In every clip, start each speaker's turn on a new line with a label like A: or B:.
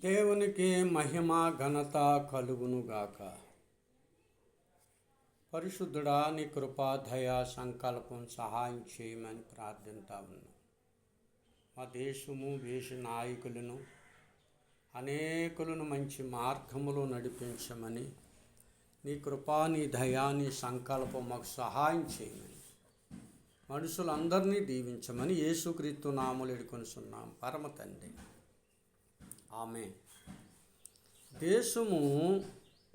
A: దేవునికి మహిమ ఘనత కలుగునుగాక. పరిశుద్ధుడా, నీ కృపా దయ సంకల్పం సహాయం చేయమని ప్రార్థిస్తా ఉన్నాం. మా దేశ నాయకులను అనేకులను మంచి మార్గములో నడిపించమని, నీ కృపా నీ దయా నీ సంకల్పం మాకు సహాయం చేయమని, మనుషులందరినీ దీవించమని యేసుక్రీస్తు నామములో వేడుకొనుచున్నాం పరమ తండ్రి. ఆమె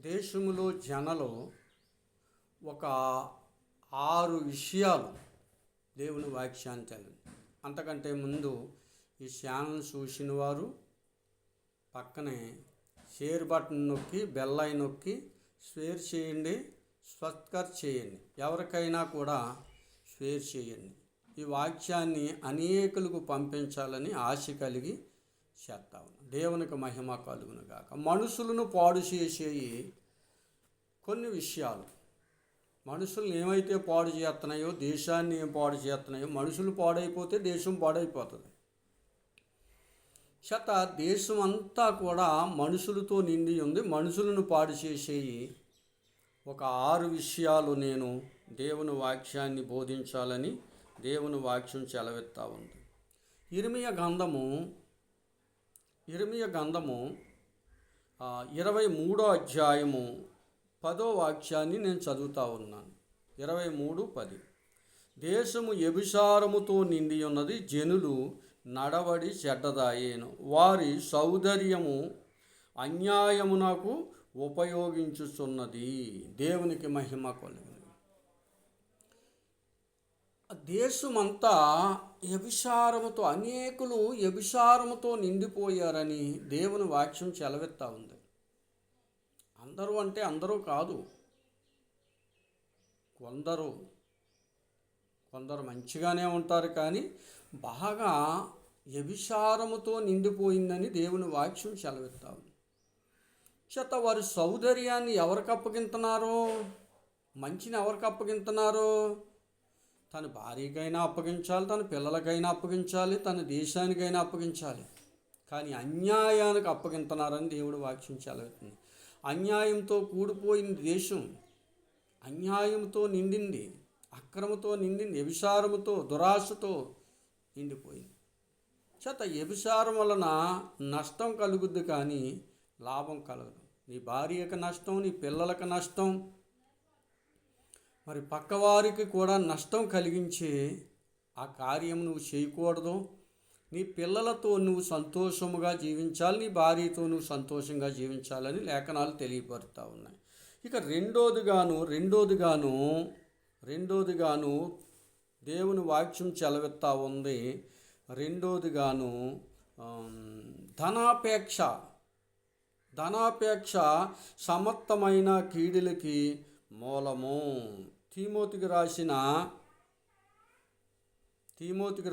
A: దేశములో జనలు ఒక 6 విషయాలు దేవుని వాక్యాన్ని తెలియదు. అంతకంటే ముందు ఈ ఛానల్ చూసిన వారు పక్కనే షేర్ బటన్ నొక్కి బెల్ ఐ నొక్కి షేర్ చేయండి, సబ్స్క్రైబ్ చేయండి. ఎవరికైనా కూడా షేర్ చేయండి. ఈ వాక్యాన్ని అనేకులకు పంపించాలని ఆశ కలిగి చేస్తా ఉన్నాం. దేవునికి మహిమ కలుగును గాక. మనుషులను పాడు చేసేవి కొన్ని విషయాలు. మనుషులు ఏమైతే పాడు చేస్తున్నాయో, దేశాన్ని ఏం పాడు చేస్తున్నాయో, మనుషులు పాడైపోతే దేశం పాడైపోతుంది. దేశం అంతా కూడా మనుషులతో నిండి ఉంది. మనుషులను పాడు చేసేవి ఒక 6 విషయాలు నేను దేవుని వాక్యాన్ని బోధించాలని దేవుని వాక్యం చెలవెత్తా ఉంది. ఇర్మీయా గ్రంథము 23వ అధ్యాయము 10వ వాక్యాన్ని నేను చదువుతా ఉన్నాను. 23:10. దేశము వ్యభిచారముతో నిండి ఉన్నది, జనులు నడవడి చెడ్డదాయేను, వారి సౌందర్యము అన్యాయమునకు ఉపయోగించుచున్నది. దేవునికి మహిమ కలుగును. దేశమంతా వ్యభిచారముతో, అనేకులు వ్యభిచారముతో నిండిపోయారని దేవుని వాక్యం చెలవెత్తా ఉంది. అందరూ అంటే అందరూ కాదు, కొందరు మంచిగానే ఉంటారు, కానీ బాగా వ్యభిచారముతో నిండిపోయిందని దేవుని వాక్యం సెలవిస్తా ఉంది. వారి సౌందర్యాన్ని ఎవరికి అప్పగింటున్నారో, మంచిని ఎవరికి అప్పగింటున్నారో, తన భార్యకైనా అప్పగించాలి, తన పిల్లలకైనా అప్పగించాలి, తన దేశానికైనా అప్పగించాలి, కానీ అన్యాయానికి అప్పగింటున్నారని దేవుడు వాక్యం సెలవుతుంది. అన్యాయంతో కూడిపోయింది దేశం, అన్యాయంతో నిండింది, అక్రమతో నిండింది, వ్యభిచారముతో దురాశతో నిండిపోయింది. వ్యభిచారం వలన నష్టం కలుగుద్ది, కానీ లాభం కలగదు. నీ భార్యకు నష్టం, నీ పిల్లలకు నష్టం, మరి పక్కవారికి కూడా నష్టం కలిగించే ఆ కార్యం నువ్వు చేయకూడదు. నీ పిల్లలతో నువ్వు సంతోషముగా జీవించాలి, నీ భార్యతో నువ్వు సంతోషంగా జీవించాలని లేఖనాలు తెలియపరుస్తూ ఉన్నాయి. ఇక రెండోదిగాను దేవుని వాక్యం చెలవెత్తా ఉంది. రెండోదిగాను ధనాపేక్ష సమర్థమైన కీడులకి మూలము. తీమోతికి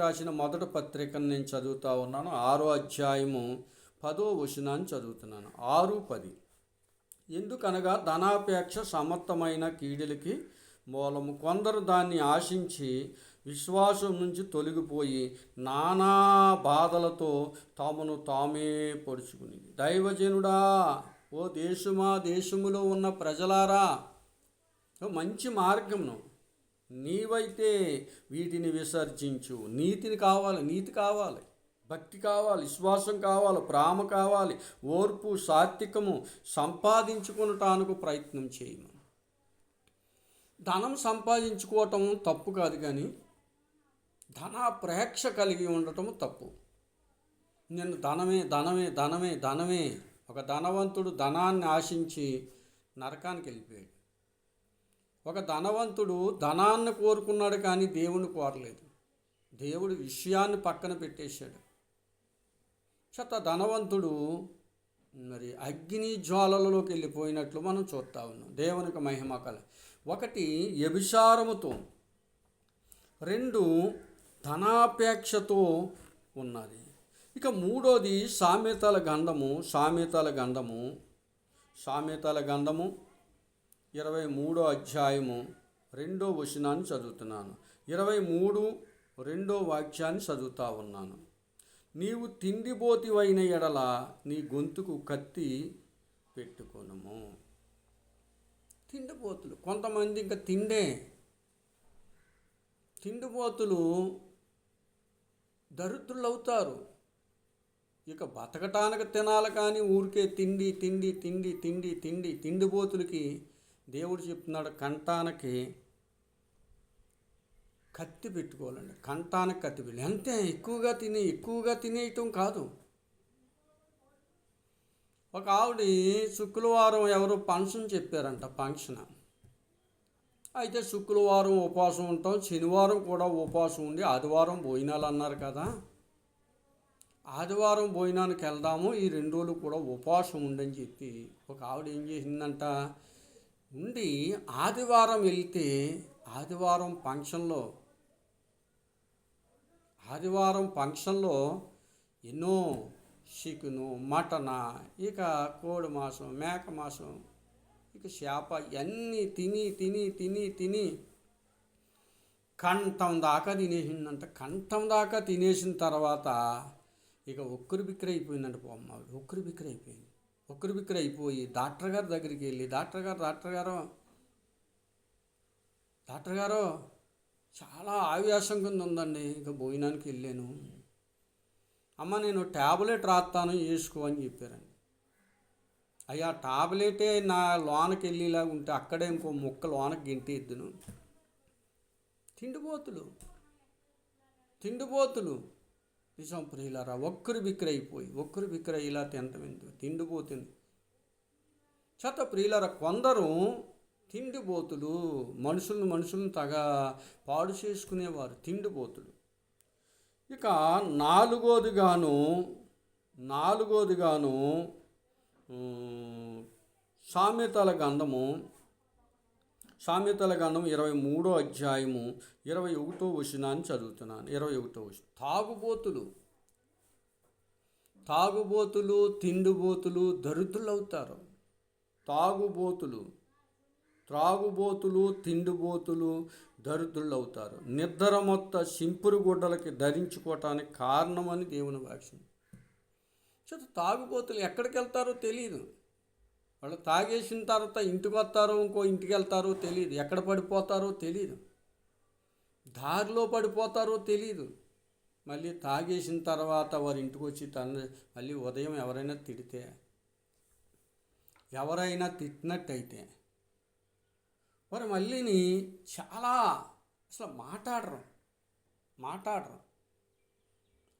A: రాసిన మొదటి పత్రికను నేను చదువుతూ ఉన్నాను. 6వ అధ్యాయము 10వ వచనాన్ని చదువుతున్నాను. 6:10. ఎందుకనగా ధనాపేక్ష సమర్థమైన కీడులకి మూలము. కొందరు దాన్ని ఆశించి విశ్వాసం నుంచి తొలగిపోయి నానా బాధలతో తామును తామే పొడుచుకుని. దైవజనుడా, ఓ దేశములో ఉన్న ప్రజలారా, మంచి మార్గమును నీవైతే వీటిని విసర్జించు. నీతి కావాలి, భక్తి కావాలి, విశ్వాసం కావాలి, ప్రేమ కావాలి, ఓర్పు, సాత్వికము సంపాదించుకునటానికి ప్రయత్నం చేయము. ధనం సంపాదించుకోవటం తప్పు కాదు, కానీ ధనాపేక్ష కలిగి ఉండటం తప్పు. నేను ధనమే. ఒక ధనవంతుడు ధనాన్ని ఆశించి నరకానికి వెళ్ళిపోయాడు. ఒక ధనవంతుడు ధనాన్ని కోరుకున్నాడు, కానీ దేవుని కోరలేదు. దేవుడి విషయాన్ని పక్కన పెట్టేశాడు. ధనవంతుడు మరి అగ్ని జ్వాలలలోకి వెళ్ళిపోయినట్లు మనం చూస్తూ ఉన్నాం. దేవునికి మహిమ కల. 1 వ్యభిచారముతో, 2 ధనాపేక్షతో ఉన్నది. ఇక 3వది సామెతల గ్రంథము 23వ అధ్యాయము 2వ వచనాన్ని చదువుతున్నాను. 23:2 వాక్యాన్ని చదువుతా ఉన్నాను. నీవు తిండిబోతివైన ఎడల నీ గొంతుకు కత్తి పెట్టుకొనుము. తిండిపోతులు కొంతమంది ఇంకా తిండిపోతులు దరిద్రులు అవుతారు. ఇక బతకటానికి తినాలి కానీ ఊరికే తిండిపోతులకి దేవుడు చెప్తున్నాడు కంఠానికి కత్తి పెట్టుకోవాలండి. కంఠానికి కత్తి పెట్టి అంతే, ఎక్కువగా తినేయటం కాదు. ఒక ఆవిడ శుక్రవారం ఎవరో ఫంక్షన్ చెప్పారంట, ఫంక్షన్ అయితే శుక్రవారం ఉపవాసం ఉంటాం, శనివారం కూడా ఉపవాసం ఉండి ఆదివారం భోజనాలు అన్నారు కదా, ఆదివారం భోజనానికి వెళ్దాము, ఈ 2 రోజులు కూడా ఉపవాసం ఉండని చెప్పి ఒక ఆవిడ ఏం చేసిందంట, ఉండి ఆదివారం వెళ్తే ఆదివారం ఫంక్షన్లో ఎన్నో చికెను, మటన, ఇక కోడి మాంసం, మేక మాంసం, ఇక చేప ఇవన్నీ తిని కంఠం దాకా తినేసిందంట. కంఠం దాకా తినేసిన తర్వాత ఇక ఉక్కిరి బిక్కిరి అయిపోయిందంట. పోమ్మ ఉక్కిరి బిక్కిరి అయిపోయి డాక్టర్ గారి దగ్గరికి వెళ్ళి, డాక్టర్ గారు చాలా ఆవేశం కింద ఉందండి, ఇక భోజనానికి వెళ్ళాను, అమ్మ నేను ట్యాబ్లెట్ రాస్తాను వేసుకో అని చెప్పారండి. అయ్యా టాబ్లెటే నా లోనకి వెళ్ళేలాగా ఉంటే అక్కడే ఇంకో ముక్క లోనకి గింటి ఇద్దును. తిండిపోతులు నిజం ప్రియులారా, ఒక్కరు బిక్కిరి ఇలా తినటం ఎందుకు, తిండిపోతుంది చేత ప్రియులారా. కొందరు తిండిపోతులు మనుషులను పాడు చేసుకునేవారు తిండిపోతులు. ఇక నాలుగోదిగాను సామెతల గ్రంథము 23వ అధ్యాయము 21వ వచనాన్ని చదువుతున్నాను. 21వ వచనం, తాగుబోతులు తిండిపోతులు దరిద్రులు అవుతారు. త్రాగుబోతులు తిండిపోతులు దరిద్రులు అవుతారు. నిద్ర మొత్త సింపురు గుడ్డలకి ధరించుకోవటానికి కారణమని దేవుని వాక్యం. తాగుబోతులు ఎక్కడికి వెళ్తారో తెలియదు. వాళ్ళు తాగేసిన తర్వాత ఇంటికి వస్తారో ఇంకో ఇంటికి వెళ్తారో తెలియదు, ఎక్కడ పడిపోతారో తెలియదు, దారిలో పడిపోతారో తెలియదు. మళ్ళీ తాగేసిన తర్వాత వారి ఇంటికి వచ్చి మళ్ళీ ఉదయం ఎవరైనా తిట్టినట్టయితే వారు మళ్ళీని చాలా అసలు మాట్లాడరు,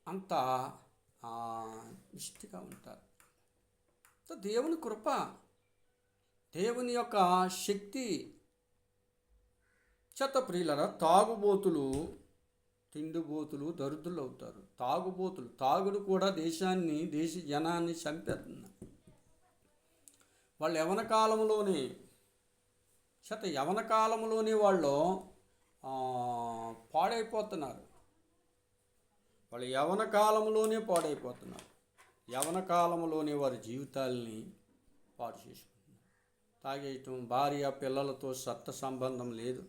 A: అంత ఇష్టగా ఉంటారు. దేవుని కృప, దేవుని యొక్క శక్తి చేత ప్రియులరా, తాగుబోతులు తిండిబోతులు దరిద్రులు అవుతారు. తాగుడు కూడా దేశ జనాన్ని చంపేస్తుంది. వాళ్ళు యవన కాలంలోనే వాళ్ళు పాడైపోతున్నారు. యవన కాలంలోనే వారి జీవితాలని పాడు చేసుకుంటున్నారు. తాగేయటం, భార్య పిల్లలతో సంబంధం లేదు,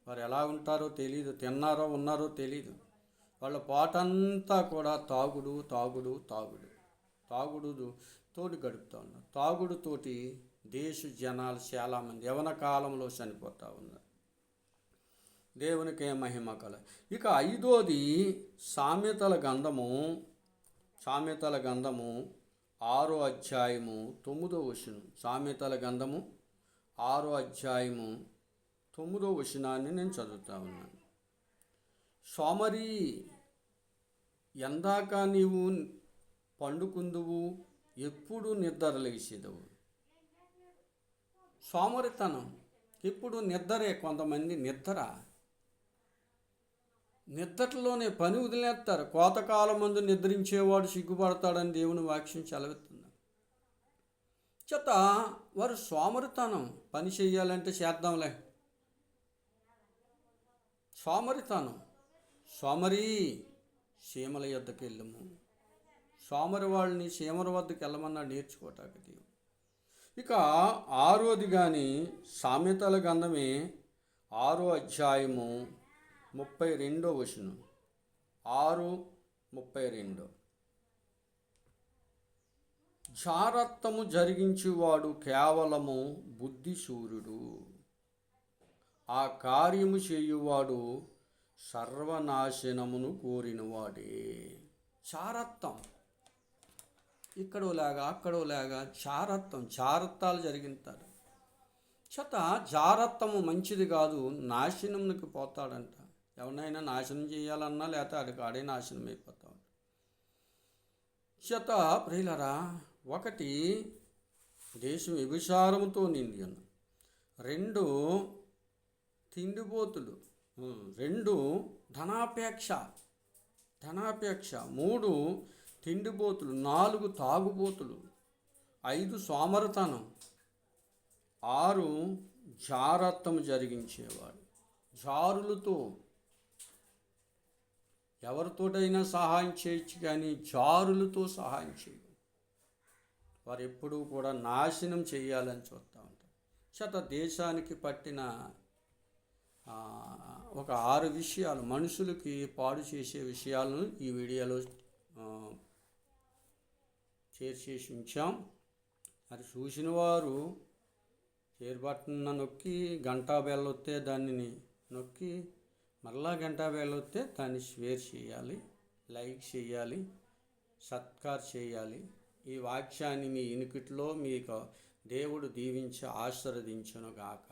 A: వారు ఎలా ఉంటారో తెలియదు, తిన్నారో ఉన్నారో తెలియదు. వాళ్ళ పాటంతా కూడా తాగుడు తోటి గడుపుతూ ఉన్నారు. తాగుడుతోటి దేశ జనాలు చాలామంది యవన కాలంలో చనిపోతూ ఉన్నారు. దేవునికే మహిమ కల. ఇక 5వది సామెతల గ్రంథము 6వ అధ్యాయము 9వ వచనం. సామెతల గ్రంథము 6వ అధ్యాయము 9వ వచనాన్ని నేను చదువుతా ఉన్నాను. సోమరి, ఎందాక నీవు పండుకుందువు, ఎప్పుడు నిద్రలేసేదవు. సోమరితనం ఎప్పుడు నిద్రే. కొంతమంది నిద్రలోనే పని వదిలేస్తారు. కోతకాలం మందు నిద్రించేవాడు సిగ్గుపడతాడని దేవుని వాక్యం సెలవిస్తుంది. చేత వారు సోమరితనం, పని చేయాలంటే చేద్దాంలే, సోమరి సీమల యొద్దకు వెళ్ళము. సోమరి వాళ్ళని సీమల వద్దకు వెళ్ళమన్నా నేర్చుకోవటానికి దేవుడు. ఇక 6వది కానీ సామెతల గ్రంథమే 6వ అధ్యాయము 32వ వచనం. 6 32. జారత్వము జరిగించువాడు కేవలము బుద్ధిశూరుడు, ఆ కార్యము చేయువాడు సర్వనాశనమును కోరినవాడే. చారత్వం ఇక్కడోలాగా అక్కడోలాగా చారత్వాలు జరిగింటారు. జారత్వము మంచిది కాదు, నాశనంకి పోతాడంట. ఎవరినైనా నాశనం చేయాలన్నా లేకపోతే ఆడే నాశనం అయిపోతాడు. ప్రియులరా, ఒకటి దేశం వ్యభిచారముతో నిండి ఉన్న, 2 తిండిపోతులు, 2 ధనాపేక్ష, 3 తిండిపోతులు, 4 తాగుబోతులు, 5 సోమరతనం, 6 జారత్వం జరిగించేవాడు. జారులతో ఎవరితోటైనా సహాయం చేయొచ్చు, కానీ జారులతో సహాయం చేయదు. వారు ఎప్పుడూ కూడా నాశనం చేయాలని చూస్తూ ఉంటారు. దేశానికి పట్టిన ఒక 6 విషయాలు, మనుషులకి పాడు చేసే విషయాలను ఈ వీడియోలో చేసి ఉంచాం. అది చూసిన వారు షేర్ బటన్ నొక్కి గంటా బెల్ వస్తే దానిని నొక్కి మరలా గంటా బెల్ వస్తే దాన్ని షేర్ చేయాలి, లైక్ చేయాలి, సత్కార్ చేయాలి. ఈ వాక్యాన్ని మీ ఇనుకిట్లో మీకు దేవుడు దీవించి ఆశీర్వదించునుగాక.